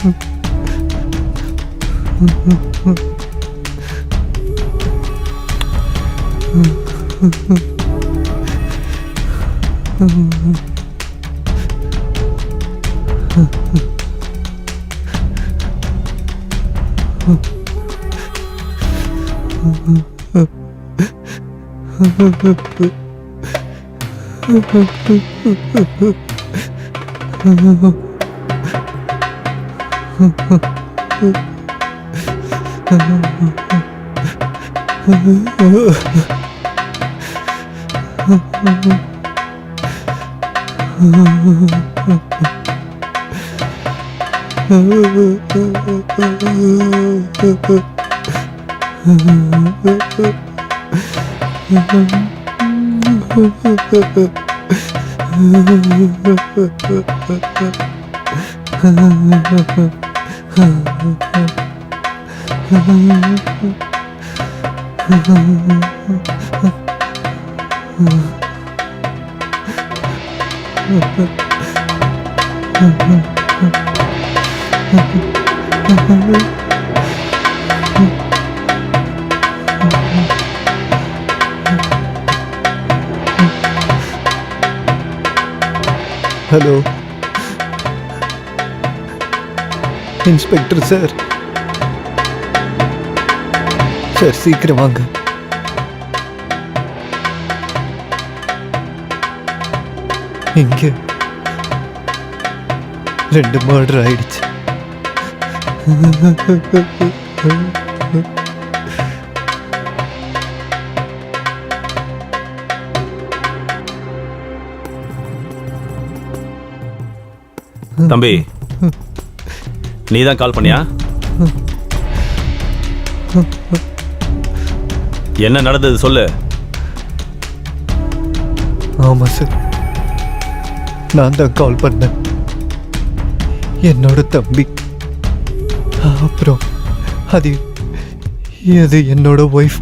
Hello inspector sir. Sir சீக்கிரம் வாங்க. இங்க 2 மர்டர் ஆயிடுச்சு. தம்பி, நீதான் கால் பண்ணியா? என்ன நடந்தது சொல்லு. ஆமா சார், நான் தான் கால் பண்ணேன். என்னோட தம்பி, அப்புறம் அது என்னோட ஒய்ஃப்,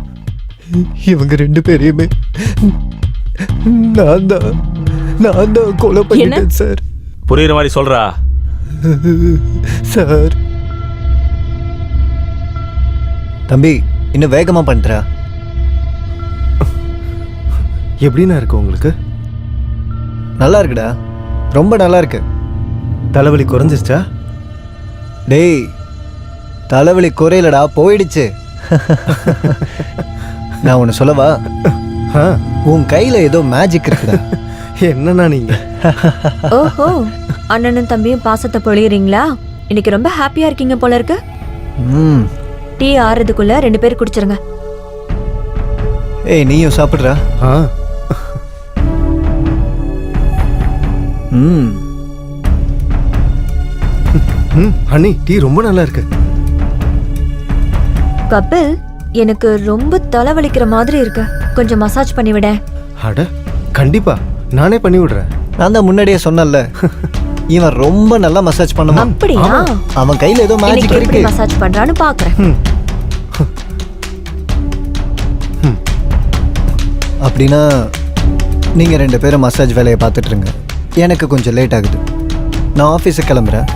இவங்க 2 பேரையுமே நான் தான் கொலை பண்ணிட்டேன் சார். புரியுற மாதிரி சொல்றா சார். தம்பி, இன்னும் வேகமா பண்றா. எப்படின்னா இருக்கு உங்களுக்கு? நல்லா இருக்குடா, ரொம்ப நல்லா இருக்கு. தலைவலி குறைஞ்சிருச்சா? டேய், தலைவலி குறையலடா, போயிடுச்சு. நான் ஒன்று சொல்லவா? உன் கையில ஏதோ மேஜிக் இருக்குடா. என்னன்னா நீங்க? ஓஹோ, அண்ணனும் தம்பியும் பாசத்தை பொழியறீங்களா? இன்னைக்கு ரொம்ப ஹாப்பியா இருக்கீங்க போல இருக்கு. டீ ஆறதுக்குள்ள 2 பேர் குடிச்சிருங்க. ஏய், நீயும் சாப்பிடுறா. அண்ணி, டீ ரொம்ப நல்லா இருக்கு. கபில், எனக்கு ரொம்ப தலைவலிக்கிற மாதிரி இருக்கு, கொஞ்சம் மசாஜ் பண்ணி விட. அட கண்டிப்பா, நானே பண்ணி விடுறேன். நான் தான் முன்னாடியே சொன்னேன்ல, இவன் ரொம்ப நல்லா மசாஜ் பண்ணுவான். அப்படியா? அவன் கையில ஏதோ மேஜிக் இருக்கு. மசாஜ் பண்றான்னு பாக்குறேன். அப்படின்னா நீங்க 2 பேரும் மசாஜ் வேலையை பார்த்துட்டு இருங்க. எனக்கு கொஞ்சம் லேட் ஆகுது, நான் ஆஃபீஸுக்கு கிளம்புறேன்.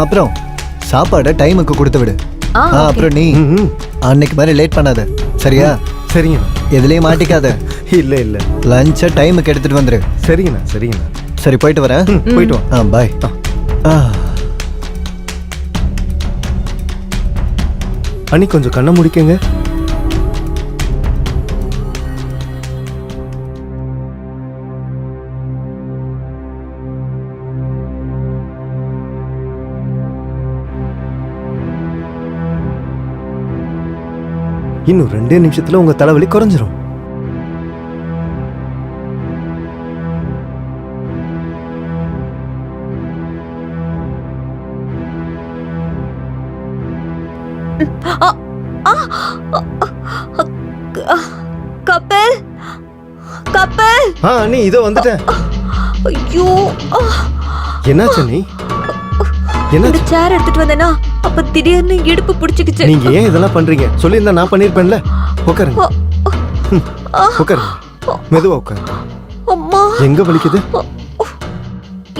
அப்புறம் சாப்பாடை டைமுக்கு கொடுத்து விடு. அப்புறம் நீ அன்னைக்கு மாதிரி லேட் பண்ணாத, சரியா? சரிங்கண்ணா. எதுலயும் மாட்டிக்காத. இல்ல லஞ்சை டைமுக்கு எடுத்துட்டு வந்துரு. சரிங்கண்ணா. சரி, போயிட்டு வரேன். போயிட்டு வா. பாய். அண்ணி, கொஞ்சம் கண்ணை முடிக்கங்க. இன்னும் 2 நிமிஷத்துல உங்க தலைவலி குறைஞ்சிரும். கபில், கபில். அண்ணி, இதோ வந்துட்டேன். ஐயோ, என்னாச்சு நீ? என்ன சேர் எடுத்துட்டு வந்தேனா, அப்ப திடீர்னு இடுப்பு பிடிச்சிக்கிச்சு. நீங்க ஏன் இதெல்லாம் பண்றீங்க? சொல்லியிருந்தா நான் பண்ணிருப்பேன்ல. உட்காருங்க, உட்காருங்க, மெதுவா உட்காருங்க. அம்மா, எங்க வலிக்குது?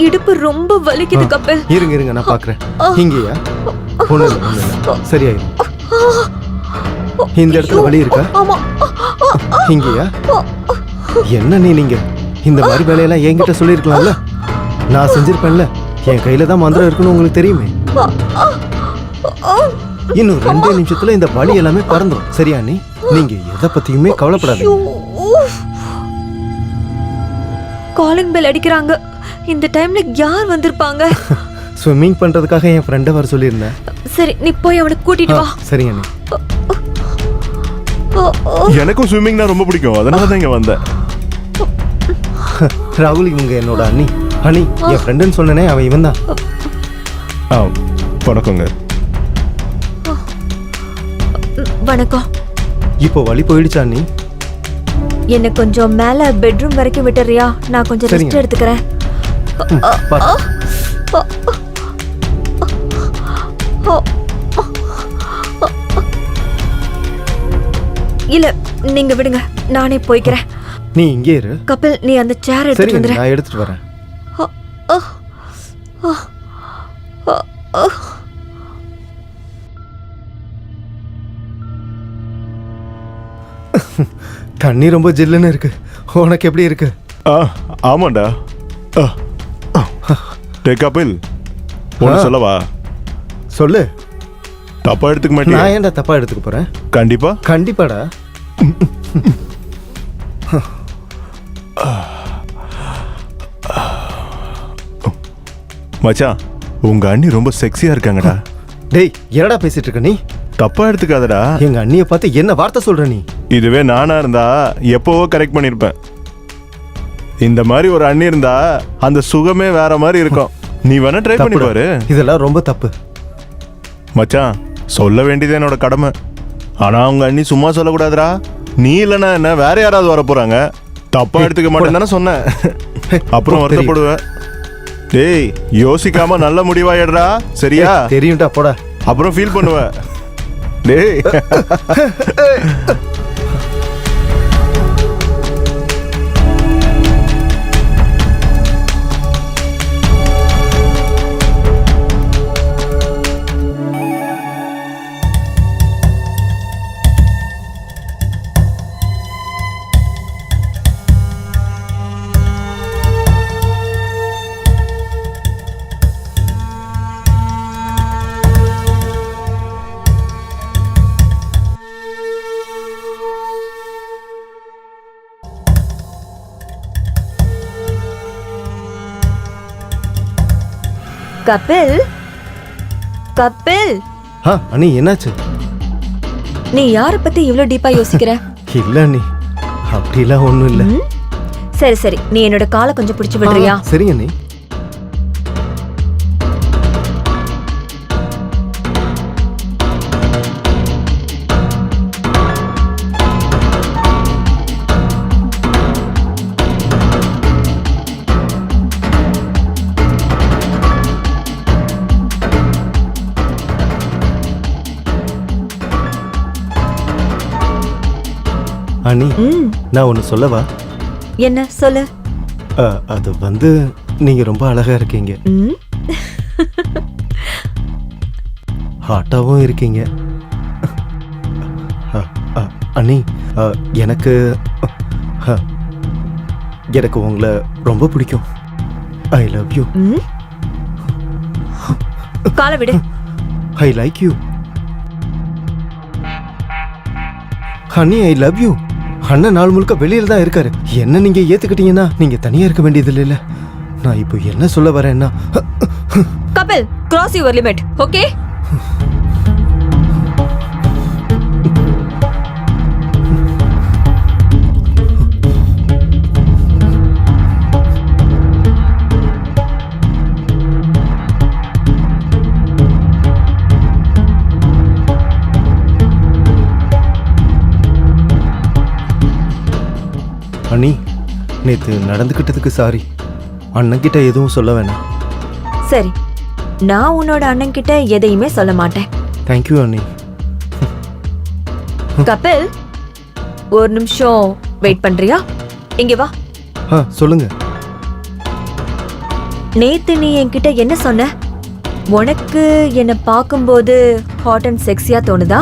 இடுப்பு ரொம்ப வலிக்குது கபில். இருங்க இருங்க நான் பார்க்குறேன். இங்கேயா? ஒன்றும் இல்லை ஒன்றும் இல்லை, சரியாயிடும். இந்த இடத்துல வலி இருக்கா? ஆமா. இங்கேயா? என்ன நீங்க இந்த மாதிரி வேலையெல்லாம் என்கிட்ட சொல்லியிருக்கலாம்ல, நான் செஞ்சிருப்பேன்ல. என் கையில தான் மந்திரம் இருக்குன்னு உங்களுக்கு தெரியுமே. இன்னும் 2 நிமிஷத்துல இந்த வலி எல்லாமே பறந்துடும், சரியா நீ? நீங்க எதை பத்தியுமே கவலைப்படாதீங்க. காலிங் பெல் அடிக்கிறாங்க. இந்த டைம்ல யார் வந்திருப்பாங்க? ஸ்விம்மிங் பண்றதுக்காக என் ஃப்ரெண்டை வர சொல்லியிருந்தேன். சரி, நீ போய் அவனை கூட்டிட்டு வா. சரிங்க நீ. எனக்கும் ஸ்விம்மிங்னா ரொம்ப பிடிக்கும், அதனால தான் இங்க வந்தேன். ராகுல், இவங்க என்னோட அண்ணி. அண்ணி, என் ஃப்ரெண்டுன்னு சொன்னனே, அவன் இவன் தான். வணக்கங்க. வணக்கம். இப்போ வலி போயிடுச்சா அண்ணி? என்ன கொஞ்சம் மேல பெட்ரூம் வரைக்கும் விட்டுறியா? நான் கொஞ்சம் ரெஸ்ட் சரிங்க. எடுத்துக்கிறேன். இல்ல, நீங்க விடுங்க, நானே போய்க்கிறேன். நீ இங்கே இரு. கபில், நீ அந்த சேர் எடுத்துட்டு சரிங்க, வந்துரு. நான் எடுத்துட்டு வரேன். தண்ணி ரொம்ப ஜில்லுன்னு இருக்கு. உனக்கு எப்படி இருக்கு? ஆமாண்டா. டே கபில், ஒன்று சொல்லவா? சொல்லு. தப்பா எடுத்துக்க மாட்டியா? நான் ஏன்டா தப்பா எடுத்துக்க போறேன்? கண்டிப்பா கண்டிப்பாடா. மச்சான், உங்க அண்ணி ரொம்ப செக்ஸியா இருக்காங்கடா. டேய், என்னடா பேசிட்டு இருக்க நீ? தப்பா எடுத்துக்காதடா. எங்க அண்ணியை பார்த்து என்ன வார்த்தை சொல்ற நீ? இதுவே நானா இருந்தா எப்பவோ கரெக்ட் பண்ணிருப்பேன். இந்த மாதிரி ஒரு அண்ணி இருந்தா அந்த சுகமே வேற மாதிரி இருக்கும். நீ வேணா ட்ரை பண்ணி தப்புடா. பாரு. இதெல்லாம் ரொம்ப தப்பு. மச்சான், சொல்ல வேண்டியது என்னோட கடமை. ஆனா உங்க அண்ணி சும்மா சொல்லக்கூடாதுடா. நீ இல்லைன்னா என்ன, வேற யாராவது வர போறாங்க. தப்பா எடுத்துக்க மாட்டேன்னு தானே சொன்னேன். அப்புறம் வருத்தப்படுவேன். டேய், யோசிக்காம நல்ல முடிவா எடுறா, சரியா? தெரியும்டா, போடா. அப்புறம் ஃபீல் பண்ணுவ. டேய், கபில், கபில், அண்ணி என்னாச்சு? நீ யார பத்தி இவ்ளோ டீப்பா யோசிக்கிற? இல்ல அண்ணி, அப்படிலாம் ஒண்ணும் இல்ல. சரி சரி, நீ என்னோட காலை கொஞ்சம் பிடிச்சு விடுறியா? சரிங்க அண்ணி. அண்ணி, நான் ஒன்று சொல்லவா? என்ன சொல்லு? அது வந்து நீங்க ரொம்ப அழகா இருக்கீங்க, ஹாட்டாவும் இருக்கீங்க. அண்ணி, எனக்கு எனக்கு உங்களை ரொம்ப பிடிக்கும். I love you. காலை விடு. I like you. Honey, I love you. அண்ணன் நாள் முழுக்க வெளியில தான் இருக்காரு. என்ன நீங்க ஏத்துக்கிட்டீங்கன்னா நீங்க தனியா இருக்க வேண்டியது இல்ல. நான் இப்போ என்ன சொல்ல வரேன்னா, Kapil, cross your limit, okay? அண்ணி, நேத்து நடந்துக்கிட்டதுக்கு சாரி. அண்ணன்கிட்ட எதுவும் சொல்ல வேணாம். சரி, நான் உன்னோட அண்ணன் கிட்ட எதையுமே சொல்ல மாட்டேன். தேங்க்யூ அண்ணி. கபில், ஒரு நிமிஷம் வெயிட் பண்றியா? இங்க வா. சொல்லுங்க. நேத்து நீ என்கிட்ட என்ன சொன்ன? உனக்கு என்னை பார்க்கும்போது ஹாட் அண்ட் செக்ஸியா தோணுதா?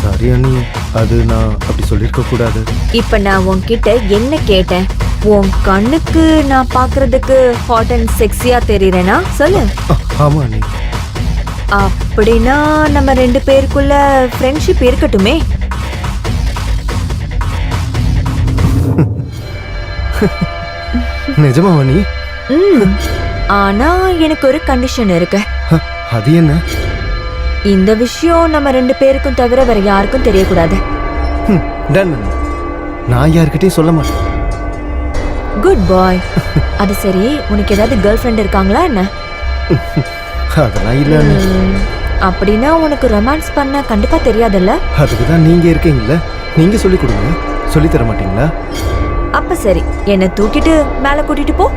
சாரி அண்ணி, அது நான் அப்படி சொல்லியிருக்க கூடாது. இப்ப நான் உன்கிட்ட என்ன கேட்டேன்? உன் கண்ணுக்கு நான் பார்க்கிறதுக்கு ஹாட் அண்ட் செக்ஸியா தெரியறேனா? சொல்லு. ஆமா அண்ணி. அப்படின்னா நம்ம 2 பேருக்குள்ள ஃப்ரெண்ட்ஷிப் இருக்கட்டுமே. நிஜமா அண்ணி? ஆனா எனக்கு ஒரு கண்டிஷன் இருக்கு. அது என்ன? இந்த விஷயம் நம்ம 2 பேருக்கும் தவிர வேற யாருக்கும் தெரியக்கூடாது. டன். நான் யார்கிட்டயும் சொல்ல மாட்டேன். குட் பாய். அது சரி, உனக்கு ஏதாவது கேர்ள் ஃப்ரெண்ட் இருக்காங்களா என்ன? அதெல்லாம் இல்ல அண்ணி. அப்படின்னா உனக்கு ரொமான்ஸ் பண்ண கண்டிப்பா தெரியாதுல்ல? அதுக்கு தான் நீங்க இருக்கீங்கல்ல, நீங்க சொல்லி கொடுங்க. சொல்லி தர மாட்டீங்களா? அப்ப சரி, என்னை தூக்கிட்டு மேல கூட்டிட்டு போ.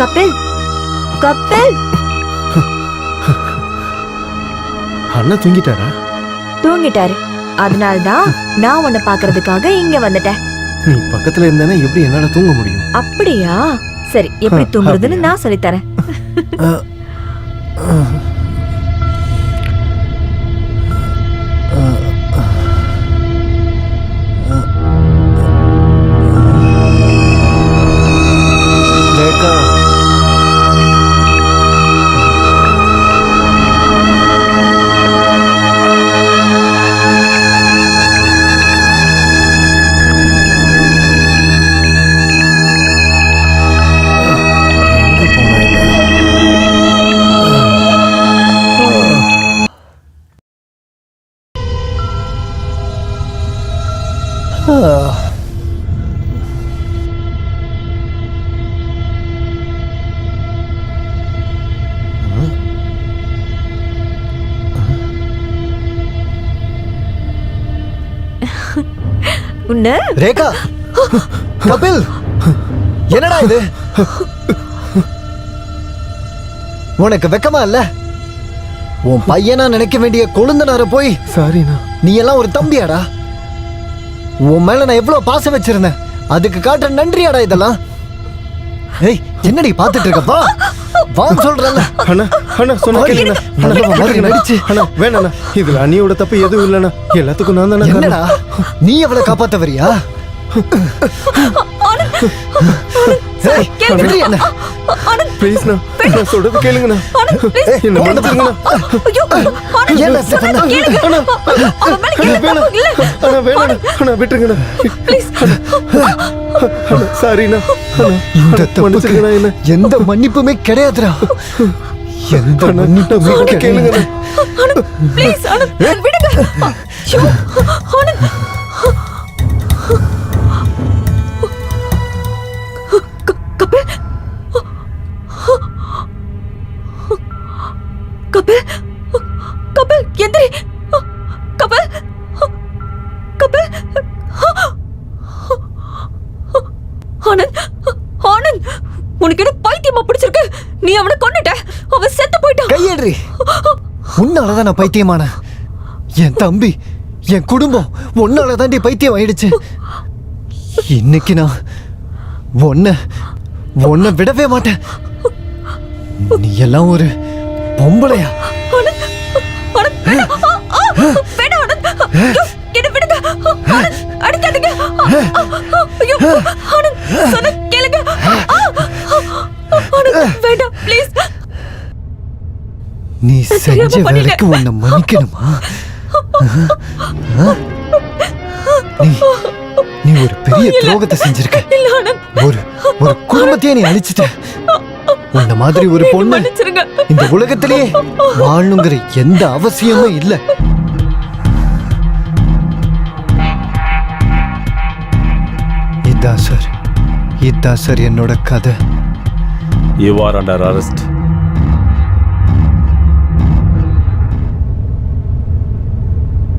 கபில், கபில். அண்ணா தூங்கிட்டாரா? தூங்கிட்டாரு. அதனால்தான் நான் உன்னை பாக்குறதுக்காக இங்க வந்துட்டேன். நீ பக்கத்துல இருந்தானே எப்படி என்னால தூங்க முடியும்? அப்படியா? சரி, எப்படி தூங்குறதுன்னு நான் சொல்லித்தரேன். உன்ன ரேகா கபில் என்னடா இது உனக்கு வெக்கமா இல்ல உன் பையனா நினைக்க வேண்டிய கொழுந்தனார போய் சாரிண்ணா. நீ எல்லாம் ஒரு தம்பியாடா உன் மேல நான் எவ்வளவு பாசம் வச்சிருந்தேன் அதுக்கு காட்டுற நன்றியாடா இதெல்லாம் ஏய் என்னடி பாத்துட்டு இருக்கப்பா வான்னு சொல்றல அண்ணா அண்ணா சொன்ன கேளுங்க மாதிரி நடிச்சு அண்ணா வேணாண்ணா இதுல அண்ணியோட தப்பு எதுவும் இல்லைண்ணா எல்லாத்துக்கும் நான் தானே என்னடா நீ அவளை காப்பாத்த வரியா ஏய், விடுறி என்ன? ப்ளீஸ்ண்ணா நான் சொல்றது கேளுங்கண்ணா என்ன மன்னிச்சிருங்கண்ணா ஏன்டா இப்படி பண்ண? வேணாம் அண்ணா வேணாண்ணா அண்ணா விட்டுருங்கண்ணா அண்ணா சாரிண்ணா அண்ணா இந்த மன்னிச்சிருங்கண்ணா என்ன தப்புக்கு எந்த மன்னிப்புமே கிடையாதுடா எந்த மன்னிப்புமே சொல்றது கிடையாது கேளுங்கண்ணா ப்ளீஸ் ஆனந்த் விடுங்க ஐயோ, ஆனந்த் கபில் கபில் கபில் எந்திரி கபில் கபில் ஆனந்த் ஆனந்த் உனக்கு என்ன பைத்தியமா பிடிச்சிருக்கு நீ அவனை கொன்னுட்ட அவன் செத்து போயிட்டான் கையேறி உன்னாலதான் நான் பைத்தியமான என் தம்பி என் குடும்பம் உன்னால தாண்டி பைத்தியம் ஆயிடுச்சு இன்னைக்கு நான் உன்னை விடவே மாட்டேன் நீ எல்லாம் ஒரு பொம்பளையா ஆனந்த் ஆனந்த் வேணாம். வேணாம் ஆனந்த் ஐயோ, என்னை விடுங்க ஆனந்த் அடிக்காதீங்க ஐயோ ஆனந்த் சொன்ன கேளுங்க ஆனந்த் வேண்டாம் ப்ளீஸ் நீ செஞ்ச தெரியாம வேலைக்கு உன்னை மன்னிக்கணுமா நீ ஒரு பெரிய துரோகத்தை செஞ்சிருக்க இல்ல ஆனந்த் ஒரு ஒரு குடும்பத்தையே நீ அழிச்சிட்ட உன்ன மாதிரி ஒரு பொண்ணு மன்னிச்சிருங்க இந்த உலகத்திலேயே வாழணுங்கிற எந்த அவசியமும் இல்ல இதான் சார் என்னோட கதை யூ ஆர் அண்டர் அரெஸ்ட்